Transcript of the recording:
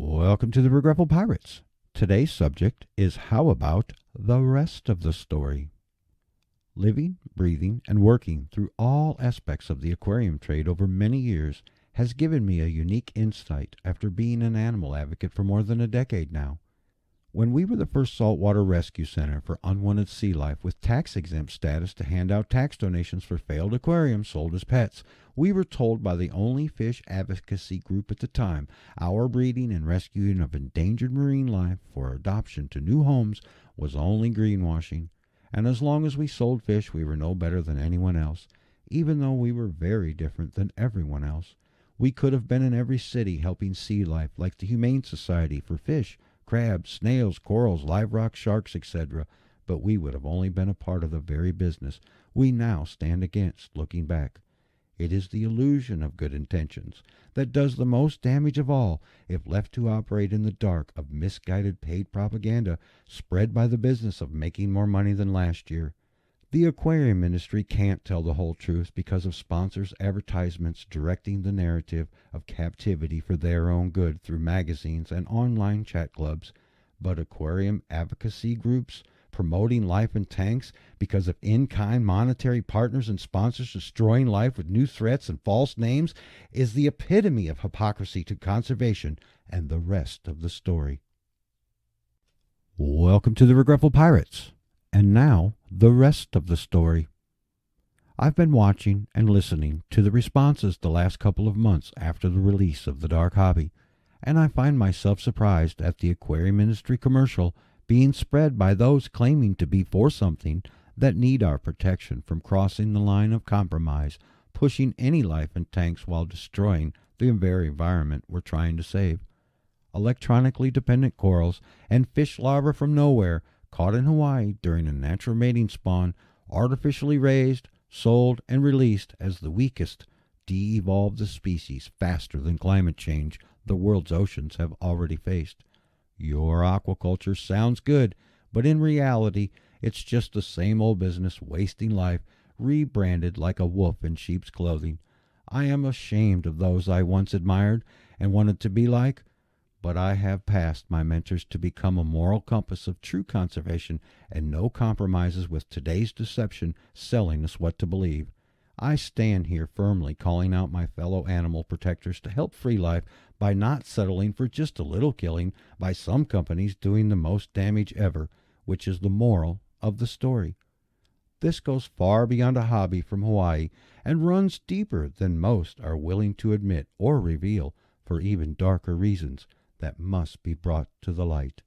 Welcome to the Regretful Pirates. Today's subject is how about the rest of the story? Living, breathing, and working through all aspects of the aquarium trade over many years has given me a unique insight after being an animal advocate for more than a decade now. When we were the first saltwater rescue center for unwanted sea life with tax-exempt status to hand out tax donations for failed aquariums sold as pets, we were told by the only fish advocacy group at the time our breeding and rescuing of endangered marine life for adoption to new homes was only greenwashing, and as long as we sold fish we were no better than anyone else, even though we were very different than everyone else. We could have been in every city helping sea life like the Humane Society for fish, crabs, snails, corals, live rock sharks, etc., but we would have only been a part of the very business we now stand against looking back. It is the illusion of good intentions that does the most damage of all if left to operate in the dark of misguided paid propaganda spread by the business of making more money than last year. The aquarium industry can't tell the whole truth because of sponsors' advertisements directing the narrative of captivity for their own good through magazines and online chat clubs, but aquarium advocacy groups promoting life in tanks because of in-kind monetary partners and sponsors destroying life with new threats and false names is the epitome of hypocrisy to conservation and the rest of the story. Welcome to the Regretful Pirates. And now, the rest of the story. I've been watching and listening to the responses the last couple of months after the release of The Dark Hobby, and I find myself surprised at the aquarium industry commercial being spread by those claiming to be for something that need our protection from crossing the line of compromise, pushing any life in tanks while destroying the very environment we're trying to save. Electronically dependent corals and fish larvae from nowhere caught in Hawaii during a natural mating spawn, artificially raised, sold, and released as the weakest, de-evolved the species faster than climate change the world's oceans have already faced. Your aquaculture sounds good, but in reality, it's just the same old business wasting life, rebranded like a wolf in sheep's clothing. I am ashamed of those I once admired and wanted to be like, but I have passed my mentors to become a moral compass of true conservation and no compromises with today's deception selling us what to believe. I stand here firmly calling out my fellow animal protectors to help free life by not settling for just a little killing by some companies doing the most damage ever, which is the moral of the story. This goes far beyond a hobby from Hawaii and runs deeper than most are willing to admit or reveal for even darker reasons that must be brought to the light.